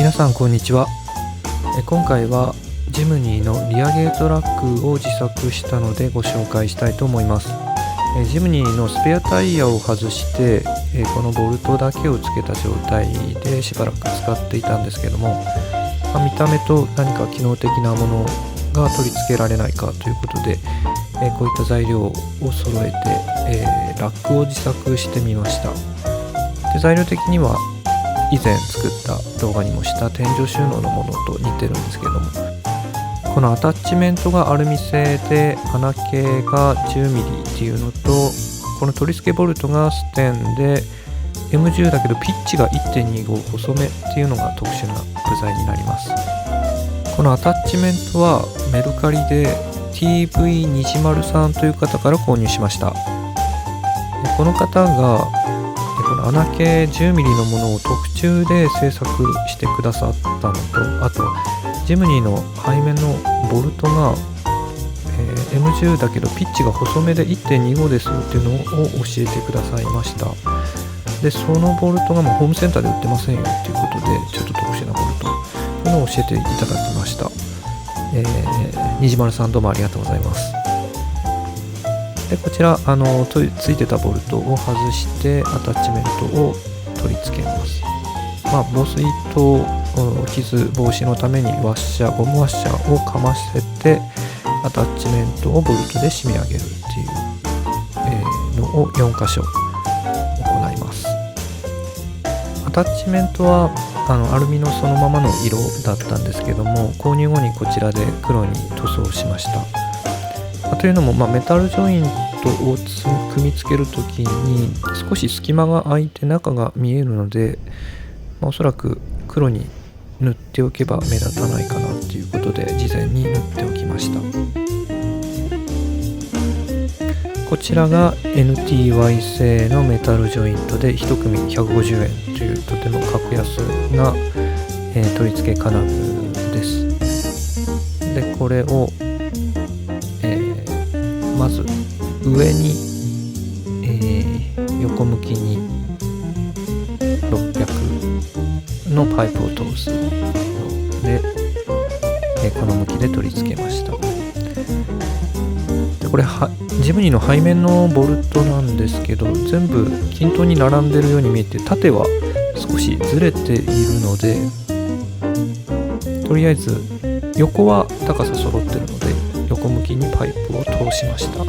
皆さんこんにちは。今回はジムニーのリアゲートラックを自作したのでご紹介したいと思います。ジムニーのスペアタイヤを外してこのボルトだけをつけた状態でしばらく使っていたんですけども、見た目と何か機能的なものが取り付けられないかということで、こういった材料を揃えて、ラックを自作してみました。で材料的には以前作った動画にもした天井収納のものと似てるんですけども、このアタッチメントがアルミ製で穴径が 10mm っていうのと、この取り付けボルトがステンで M10 だけどピッチが 1.25 細めっていうのが特殊な部材になります。このアタッチメントはメルカリで TV203 という方から購入しました。この方がこの穴径 10mm のものを特注で製作してくださったのと、あとジムニーの背面のボルトが、M10 だけどピッチが細めで 1.25 ですっていうのを教えてくださいました。でそのボルトがもうホームセンターで売ってませんよっていうことで、ちょっと特殊なボルトというのを教えていただきました。203さんどうもありがとうございます。でこちらついてたボルトを外してアタッチメントを取り付けます。防水と傷防止のためにゴムワッシャーをかませてアタッチメントをボルトで締め上げるっていう、のを4箇所行います。アタッチメントはアルミのそのままの色だったんですけども、購入後にこちらで黒に塗装しました。というのも、メタルジョイントを組み付けるときに少し隙間が空いて中が見えるので、おそらく黒に塗っておけば目立たないかなということで事前に塗っておきました。こちらが NTY 製のメタルジョイントで1組150円というとても格安な、取り付け金具です。でこれをまず上に、横向きに600のパイプを通すので、この向きで取り付けました。でこれジムニーの背面のボルトなんですけど、全部均等に並んでるように見えて縦は少しずれているので、とりあえず横は高さ揃ってるので横向きにパイプを通しました。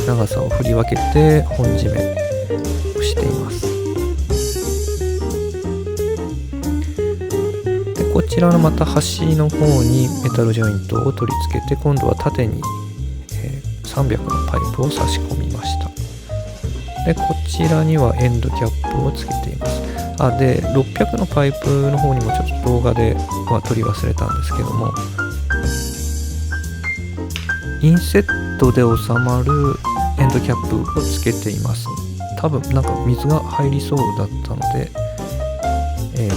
長さを振り分けて本締めをしています。でこちらのまた端の方にメタルジョイントを取り付けて、今度は縦に、300のパイプを差し込みました。でこちらにはエンドキャップをつけています。で600のパイプの方にもちょっと動画では取り忘れたんですけども、インセットで収まるエンドキャップをつけています。多分なんか水が入りそうだったので、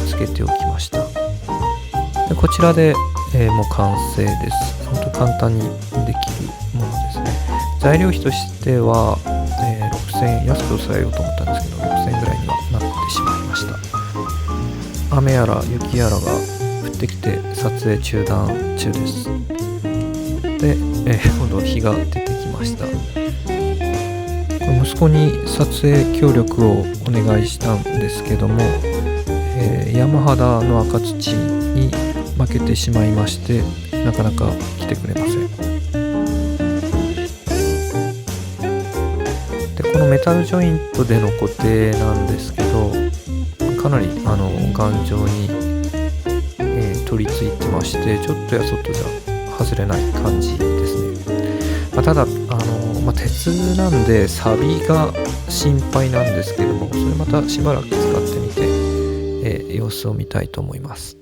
つけておきました。でこちらで、もう完成です。本当簡単にできるものですね。材料費としては、6000円安く抑えようと思ったんですけど、6000円ぐらいにはなってしまいました。雨やら雪やらが降ってきて撮影中断中です。で、今度日が出てきました。息子に撮影協力をお願いしたんですけども、山肌の赤土に負けてしまいまして、なかなか来てくれません。でこのメタルジョイントでの固定なんですけど、かなり頑丈に、取り付いてまして、ちょっとやそっとじゃ外れない感じですね。ただ鉄なんで錆びが心配なんですけども、それまたしばらく使ってみて、様子を見たいと思います。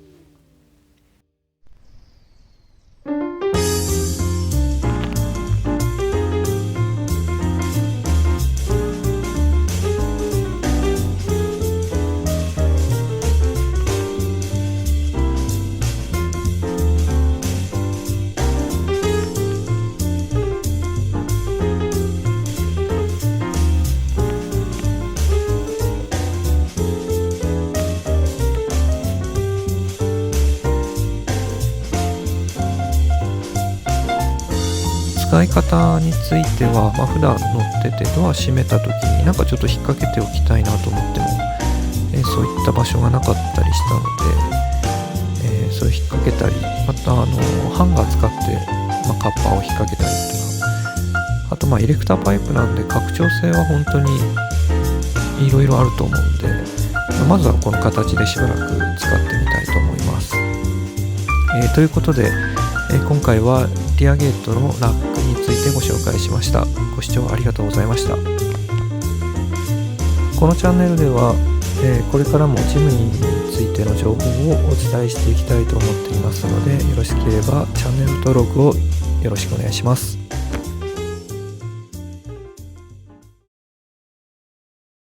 使い方については、普段乗っててドア閉めた時になんかちょっと引っ掛けておきたいなと思っても、そういった場所がなかったりしたので、それ引っ掛けたり、またハンガー使って、カッパを引っ掛けたりとか、あとエレクターパイプなんで拡張性は本当にいろいろあると思うんで、まずはこの形でしばらく使ってみたいと思います。ということで、今回はリアゲートのラックについてご紹介しました。ご視聴ありがとうございました。このチャンネルでは、これからもジムニーについての情報をお伝えしていきたいと思っていますので、よろしければチャンネル登録をよろしくお願いします。